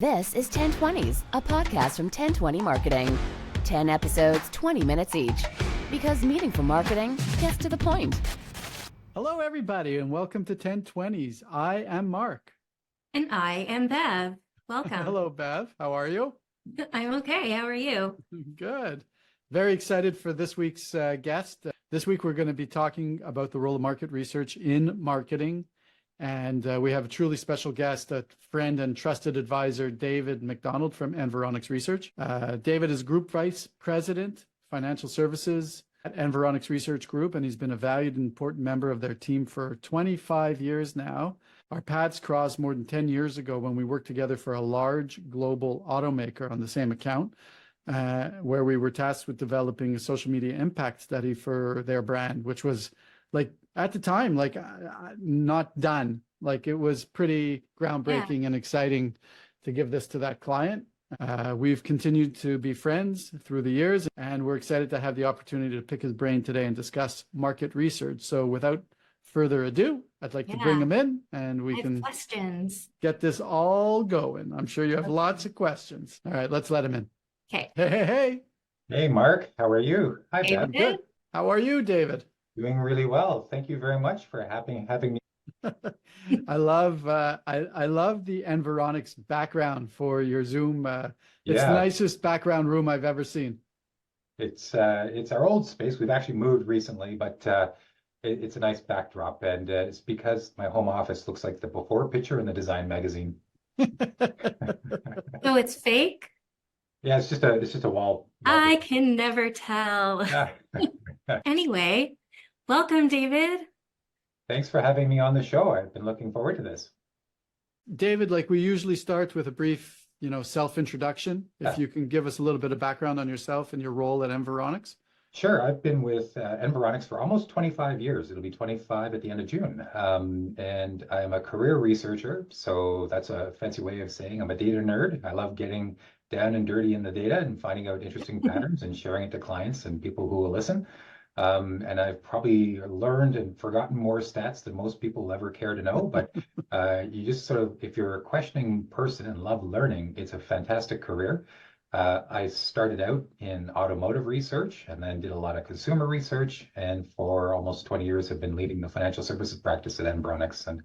This is 1020s, a podcast from 1020 Marketing. 10 episodes, 20 minutes each. Because meaningful marketing gets to the point. Hello, everybody, and welcome to 1020s. I am Mark. And I am Bev. Welcome. Hello, Bev. How are you? I'm okay. How are you? Good. Very excited for this week's guest. This week, we're going to be talking about the role of market research in marketing. And we have a truly special guest, a friend and trusted advisor, David MacDonald from Environics Research. David is Group Vice President, Financial Services at Environics Research Group, and he's been a valued and important member of their team for 25 years now. Our paths crossed more than 10 years ago when we worked together for a large global automaker on the same account, where we were tasked with developing a social media impact study for their brand, which was at the time, not done. It was pretty groundbreaking and exciting to give this to that client. We've continued to be friends through the years, and we're excited to have the opportunity to pick his brain today and discuss market research. So without further ado, I'd like to bring him in and we can questions. Get this all going. I'm sure you have lots of questions. All right, let's let him in. Okay. Hey. Hey, Mark. How are you? Hi, Hey, Bev. Good. How are you, David? Doing really well. Thank you very much for having me. I love the Environics background for your Zoom. It's the nicest background room I've ever seen. It's our old space. We've actually moved recently, but it's a nice backdrop, and it's because my home office looks like the before picture in the design magazine. So it's fake? Yeah, it's just a wall. I can never tell. Anyway, welcome, David. Thanks for having me on the show. I've been looking forward to this. David, we usually start with a brief, self-introduction. If you can give us a little bit of background on yourself and your role at Environics. Sure. I've been with Environics for almost 25 years. It'll be 25 at the end of June. And I'm a career researcher. So that's a fancy way of saying I'm a data nerd. I love getting down and dirty in the data and finding out interesting patterns and sharing it to clients and people who will listen. And I've probably learned and forgotten more stats than most people will ever care to know. But you just if you're a questioning person and love learning, it's a fantastic career. I started out in automotive research and then did a lot of consumer research. And for almost 20 years, have been leading the financial services practice at Environics and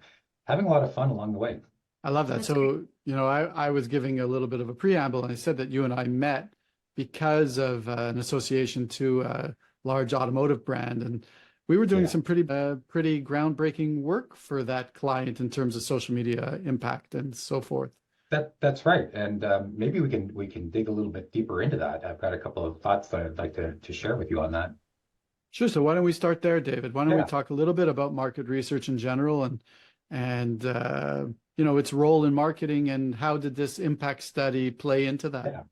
having a lot of fun along the way. I love that. So, I was giving a little bit of a preamble, and I said that you and I met because of an association to a large automotive brand. And we were doing some pretty groundbreaking work for that client in terms of social media impact and so forth. That's right. And maybe we can dig a little bit deeper into that. I've got a couple of thoughts that I'd like to share with you on that. Sure. So why don't we start there, David? Why don't we talk a little bit about market research in general and its role in marketing, and how did this impact study play into that? Yeah.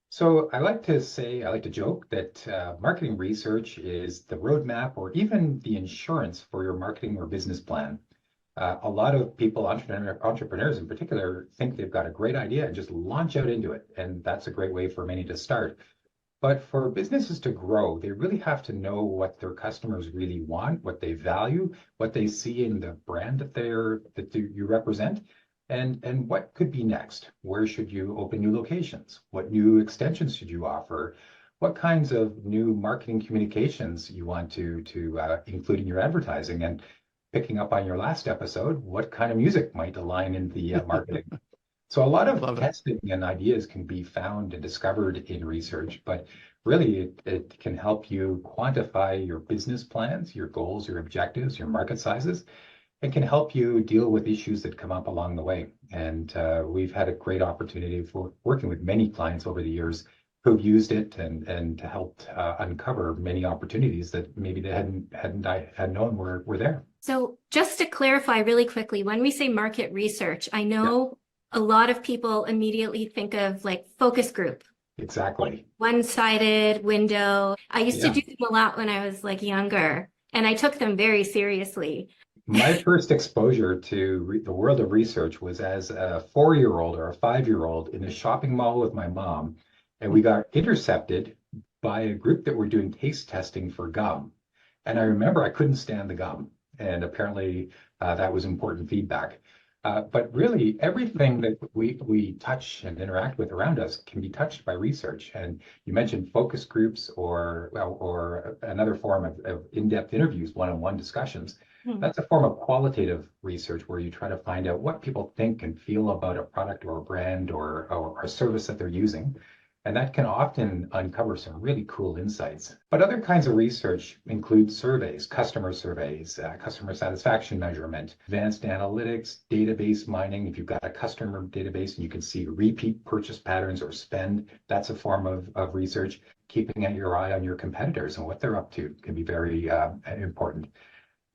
So I like to joke that marketing research is the roadmap or even the insurance for your marketing or business plan. A lot of people, entrepreneurs in particular, think they've got a great idea and just launch out into it. And that's a great way for many to start. But for businesses to grow, they really have to know what their customers really want, what they value, what they see in the brand that you represent, and what could be next. Where should you open new locations? What new extensions should you offer? What kinds of new marketing communications you want to include in your advertising? And picking up on your last episode, what kind of music might align in the marketing? So a lot of testing and ideas can be found and discovered in research, but really it can help you quantify your business plans, your goals, your objectives, your market sizes, and can help you deal with issues that come up along the way. And we've had a great opportunity for working with many clients over the years who've used it and helped uncover many opportunities that maybe they hadn't known were there. So just to clarify really quickly, when we say market research, I know a lot of people immediately think of focus group. Exactly. One-sided window. I used to do them a lot when I was younger, and I took them very seriously. My first exposure to the world of research was as a 4-year-old or a 5-year-old in a shopping mall with my mom, and we got intercepted by a group that were doing taste testing for gum. And I remember I couldn't stand the gum, and apparently that was important feedback. But really, everything that we touch and interact with around us can be touched by research. And you mentioned focus groups or another form of in-depth interviews, one-on-one discussions. That's a form of qualitative research where you try to find out what people think and feel about a product or a brand or a service that they're using. And that can often uncover some really cool insights. But other kinds of research include surveys, customer satisfaction measurement, advanced analytics, database mining. If you've got a customer database and you can see repeat purchase patterns or spend, that's a form of research. Keeping your eye on your competitors and what they're up to can be very important.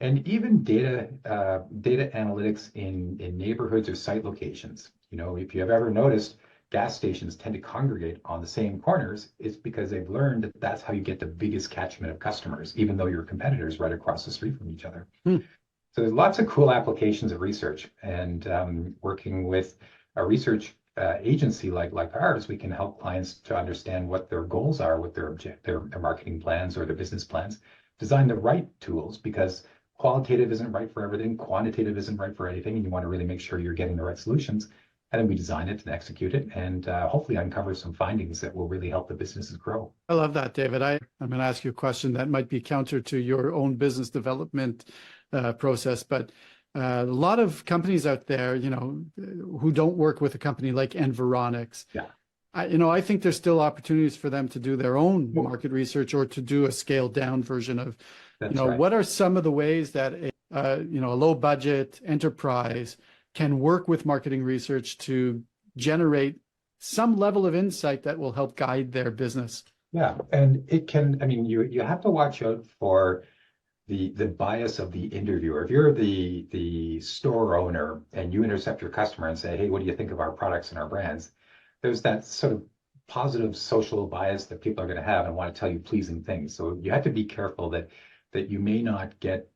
And even data analytics in neighborhoods or site locations. You know, if you have ever noticed, gas stations tend to congregate on the same corners, it's because they've learned that that's how you get the biggest catchment of customers, even though your competitors right across the street from each other. So there's lots of cool applications of research, and working with a research agency like ours, we can help clients to understand what their goals are, what their marketing plans or their business plans, design the right tools, because qualitative isn't right for everything, quantitative isn't right for anything, and you want to really make sure you're getting the right solutions. And then we design it and execute it and hopefully uncover some findings that will really help the businesses grow. I love that, David. I'm going to ask you a question that might be counter to your own business development process, but a lot of companies out there, you know, who don't work with a company like Environics. Yeah. I think there's still opportunities for them to do their own market research or to do a scaled down version of, That's right. What are some of the ways that a low budget enterprise can work with marketing research to generate some level of insight that will help guide their business? Yeah, and it can, I mean, you have to watch out for the bias of the interviewer. If you're the store owner and you intercept your customer and say, hey, what do you think of our products and our brands? There's that sort of positive social bias that people are going to have and want to tell you pleasing things. So you have to be careful that you may not get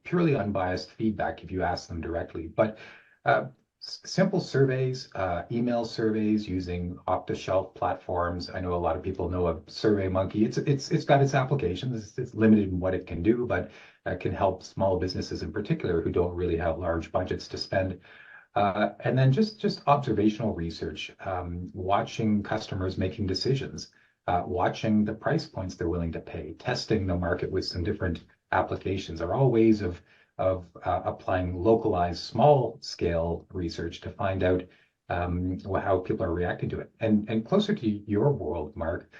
purely unbiased feedback if you ask them directly. But simple surveys, email surveys using off-the-shelf platforms. I know a lot of people know of SurveyMonkey. It's got its applications. It's limited in what it can do, but it can help small businesses in particular who don't really have large budgets to spend. And then just observational research, watching customers making decisions, watching the price points they're willing to pay, testing the market with some different applications are all ways of applying localized small scale research to find out how people are reacting to it. And closer to your world, Mark,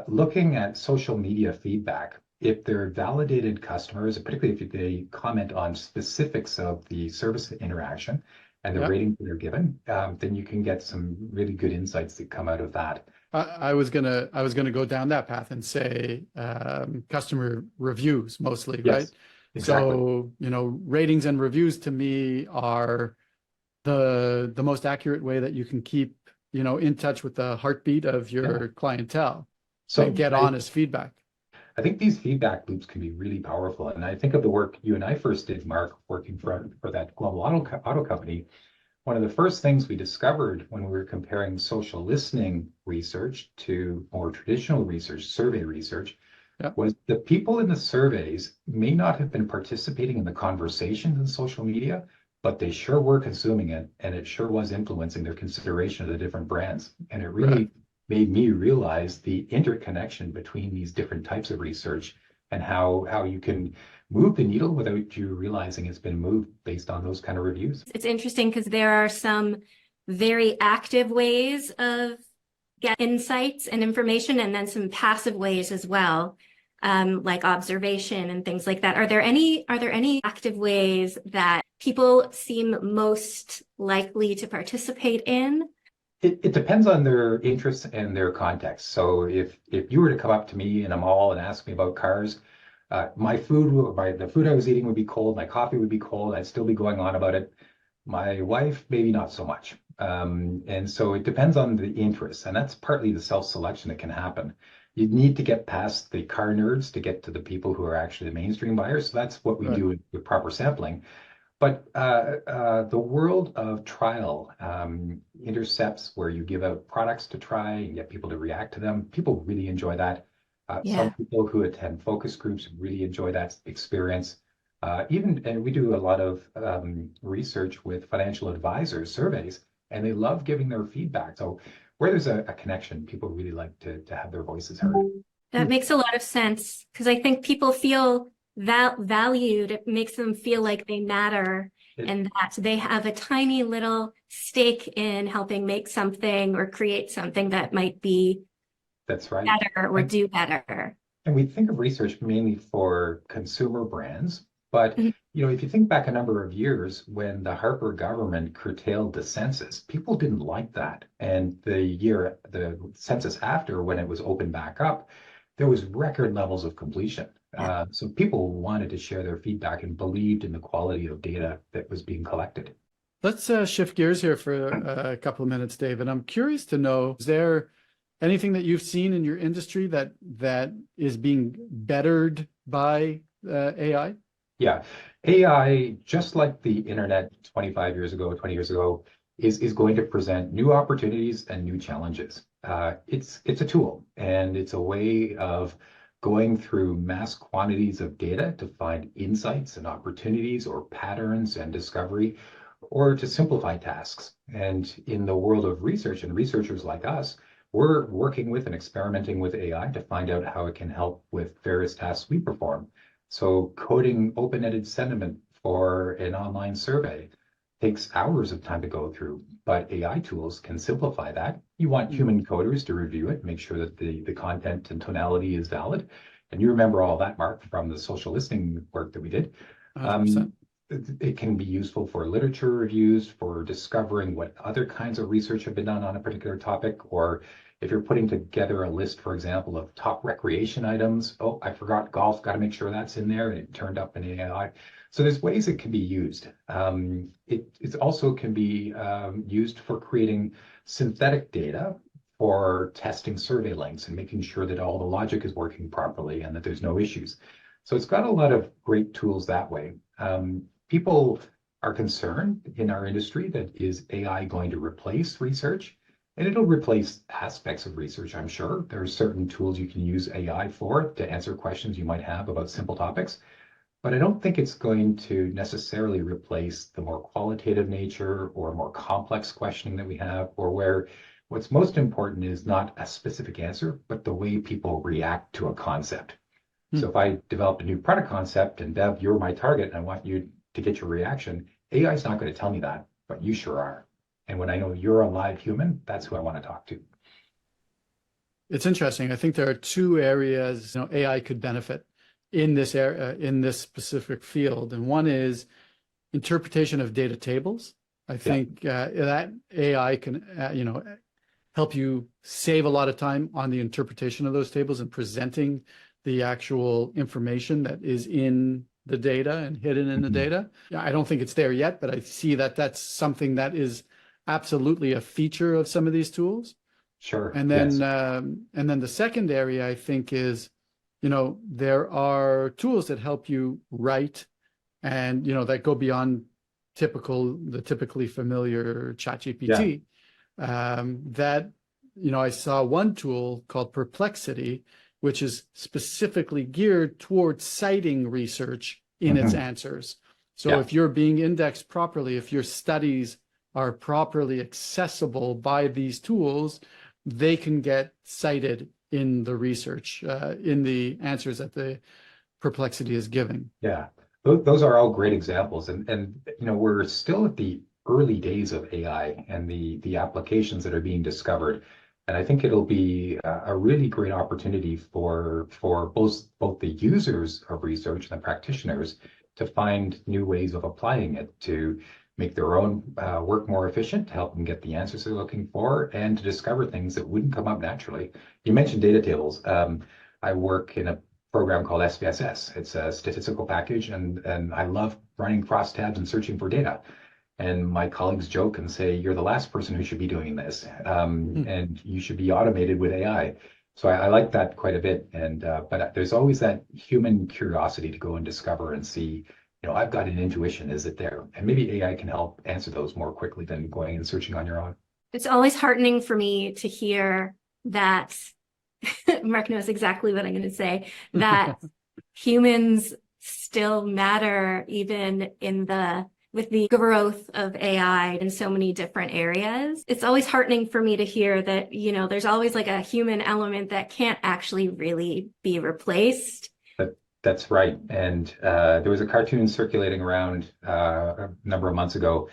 looking at social media feedback, if they're validated customers, particularly if they comment on specifics of the service interaction and the ratings that they're given, then you can get some really good insights that come out of that. I was gonna go down that path and say customer reviews mostly, Yes, right? exactly. So, ratings and reviews to me are the most accurate way that you can keep, in touch with the heartbeat of your clientele and get honest feedback. I think these feedback loops can be really powerful. And I think of the work you and I first did, Mark, working for that global auto company. One of the first things we discovered when we were comparing social listening research to more traditional research, survey research, was the people in the surveys may not have been participating in the conversations in social media, but they sure were consuming it, and it sure was influencing their consideration of the different brands. And it really made me realize the interconnection between these different types of research and how you can move the needle without you realizing it's been moved based on those kind of reviews. It's interesting because there are some very active ways of getting insights and information, and then some passive ways as well, like observation and things like that. Are there any active ways that people seem most likely to participate in? It depends on their interests and their context. So if you were to come up to me in a mall and ask me about cars, the food I was eating would be cold, my coffee would be cold, I'd still be going on about it. My wife, maybe not so much. And so it depends on the interest, and that's partly the self-selection that can happen. You need to get past the car nerds to get to the people who are actually the mainstream buyers. So that's what we do with proper sampling. But the world of trial intercepts where you give out products to try and get people to react to them. People really enjoy that. Some people who attend focus groups really enjoy that experience. And we do a lot of research with financial advisors, surveys, and they love giving their feedback. So where there's a connection, people really like to have their voices heard. That makes a lot of sense because I think people feel valued. It makes them feel like they matter and that they have a tiny little stake in helping make something or create something that might be That's right. better or do better. And we think of research mainly for consumer brands, but Mhm. if you think back a number of years when the Harper government curtailed the census, people didn't like that. And the census after, when it was opened back up, there was record levels of completion. So people wanted to share their feedback and believed in the quality of data that was being collected. Let's shift gears here for a couple of minutes, David. I'm curious to know, is there anything that you've seen in your industry that is being bettered by AI? Yeah, AI, just like the internet 25 years ago, 20 years ago, is going to present new opportunities and new challenges. It's a tool, and it's a way of going through mass quantities of data to find insights and opportunities or patterns and discovery, or to simplify tasks. And in the world of research and researchers like us, we're working with and experimenting with AI to find out how it can help with various tasks we perform. So coding open-ended sentiment for an online survey takes hours of time to go through, but AI tools can simplify that. You want human coders to review it, make sure that the content and tonality is valid. And you remember all that, Mark, from the social listening work that we did. 100%. It can be useful for literature reviews, for discovering what other kinds of research have been done on a particular topic, or if you're putting together a list, for example, of top recreation items. Oh, I forgot golf, got to make sure that's in there, and it turned up in AI. So there's ways it can be used. It also can be used for creating synthetic data for testing survey lengths and making sure that all the logic is working properly and that there's no issues. So it's got a lot of great tools that way. People are concerned in our industry that is AI going to replace research? And it'll replace aspects of research, I'm sure. There are certain tools you can use AI for to answer questions you might have about simple topics. But I don't think it's going to necessarily replace the more qualitative nature or more complex questioning that we have, or where what's most important is not a specific answer, but the way people react to a concept. So if I develop a new product concept and Bev, you're my target and I want you to get your reaction, AI is not going to tell me that, but you sure are. And when I know you're a live human, that's who I want to talk to. It's interesting. I think there are two areas AI could benefit in this area, in this specific field. And one is interpretation of data tables. I think that AI can help you save a lot of time on the interpretation of those tables and presenting the actual information that is in the data and hidden in the data. I don't think it's there yet, but I see that that's something that is absolutely a feature of some of these tools. Sure. And then the second area, I think, is there are tools that help you write and that go beyond the typically familiar ChatGPT. That I saw one tool called Perplexity, which is specifically geared towards citing research in its answers. So if you're being indexed properly, if your studies are properly accessible by these tools, they can get cited in the research, in the answers that the Perplexity is giving. Yeah, those are all great examples. And we're still at the early days of AI and the applications that are being discovered. And I think it'll be a really great opportunity for both the users of research and the practitioners to find new ways of applying it to make their own work more efficient, to help them get the answers they're looking for, and to discover things that wouldn't come up naturally. You mentioned data tables. I work in a program called SPSS. It's a statistical package, and I love running crosstabs and searching for data. And my colleagues joke and say, you're the last person who should be doing this, and you should be automated with AI. So I like that quite a bit. And but there's always that human curiosity to go and discover and see, I've got an intuition, is it there? And maybe AI can help answer those more quickly than going and searching on your own. It's always heartening for me to hear that, Mark knows exactly what I'm going to say, that humans still matter even with the growth of AI in so many different areas. It's always heartening for me to hear that, there's always like a human element that can't actually really be replaced. That's right. And there was a cartoon circulating around a number of months ago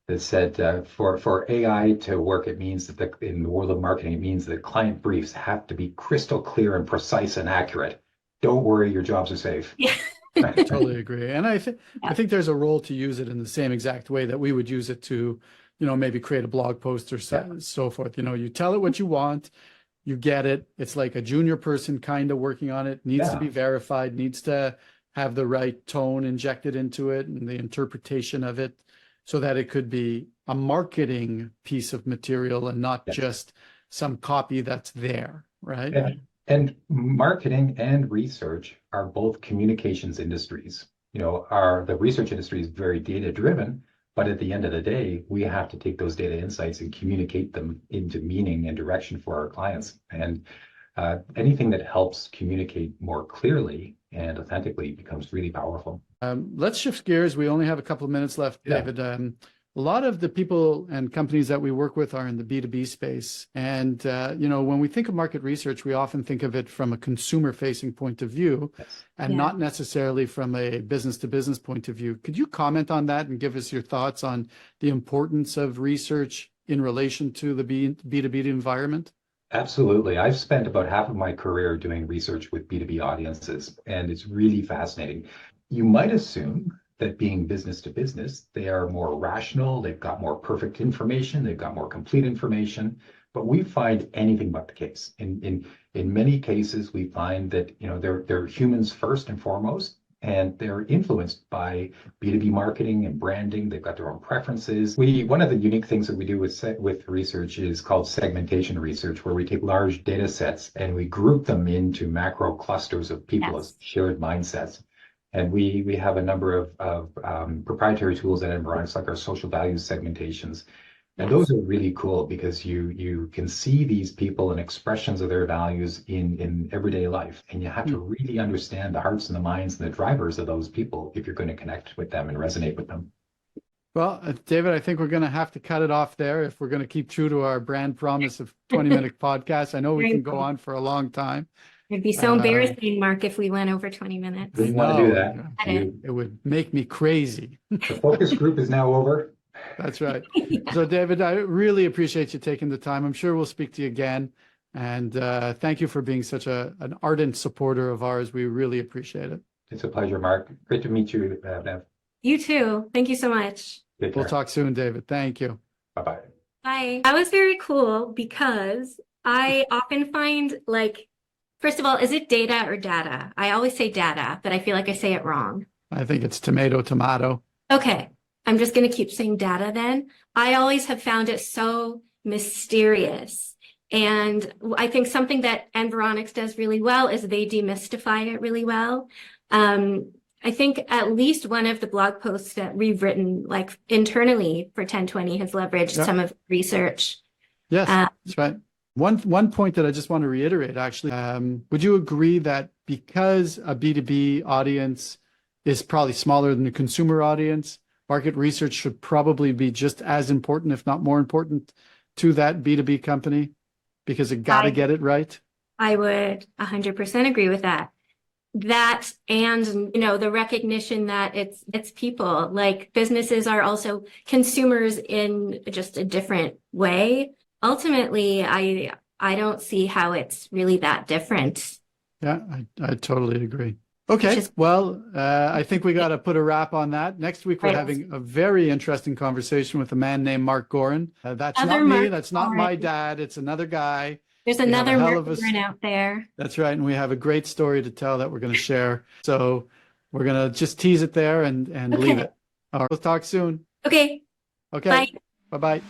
that said for AI to work, it means that in the world of marketing, it means that client briefs have to be crystal clear and precise and accurate. Don't worry, your jobs are safe. Yeah. I totally agree. And I think there's a role to use it in the same exact way that we would use it to, maybe create a blog post or so forth. You tell it what you want. You get it. It's like a junior person kind of working on it, needs to be verified, needs to have the right tone injected into it and the interpretation of it so that it could be a marketing piece of material and not just some copy that's there, right? And marketing and research are both communications industries. The research industry is very data driven, but at the end of the day, we have to take those data insights and communicate them into meaning and direction for our clients. And anything that helps communicate more clearly and authentically becomes really powerful. Let's shift gears. We only have a couple of minutes left, David. A lot of the people and companies that we work with are in the B2B space. And, when we think of market research, we often think of it from a consumer-facing point of view and not necessarily from a business-to-business point of view. Could you comment on that and give us your thoughts on the importance of research in relation to the B2B environment? Absolutely. I've spent about half of my career doing research with B2B audiences, and it's really fascinating. You might assume that being business to business, they are more rational, they've got more perfect information, they've got more complete information, but we find anything but the case. In many cases, we find that they're humans first and foremost, and they're influenced by B2B marketing and branding. They've got their own preferences. One of the unique things that we do with research is called segmentation research, where we take large data sets and we group them into macro clusters of people as shared mindsets. And we have a number of proprietary tools at Environics, like our social values segmentations. And those are really cool because you can see these people and expressions of their values in everyday life. And you have to really understand the hearts and the minds and the drivers of those people if you're going to connect with them and resonate with them. Well, David, I think we're going to have to cut it off there if we're going to keep true to our brand promise of 20-minute podcast. I know we can go on for a long time. It'd be so embarrassing, Mark, if we went over 20 minutes. We want to do that. It would make me crazy. The focus group is now over. That's right. So, David, I really appreciate you taking the time. I'm sure we'll speak to you again. And thank you for being such an ardent supporter of ours. We really appreciate it. It's a pleasure, Mark. Great to meet you, Bev. You too. Thank you so much. We'll talk soon, David. Thank you. Bye-bye. Bye. That was very cool because I often find first of all, is it data or data? I always say data, but I feel like I say it wrong. I think it's tomato. Okay. I'm just going to keep saying data then. I always have found it so mysterious. And I think something that Environics does really well is they demystify it really well. I think at least one of the blog posts that we've written internally for 1020 has leveraged some of research. Yes, that's right. One point that I just want to reiterate, actually, would you agree that because a B2B audience is probably smaller than a consumer audience, market research should probably be just as important, if not more important, to that B2B company because it got to get it right? I would 100% agree with that. That and, the recognition that it's people, businesses are also consumers in just a different way. Ultimately, I don't see how it's really that different. Yeah, I totally agree. Okay, well, I think we got to put a wrap on that. Next week, we're having a very interesting conversation with a man named Mark Gorin. That's not me. That's not my dad. It's another guy. There's another Mark Gorin out there. That's right. And we have a great story to tell that we're going to share. So we're going to just tease it there and leave it. All right, we'll talk soon. Okay. Bye-bye.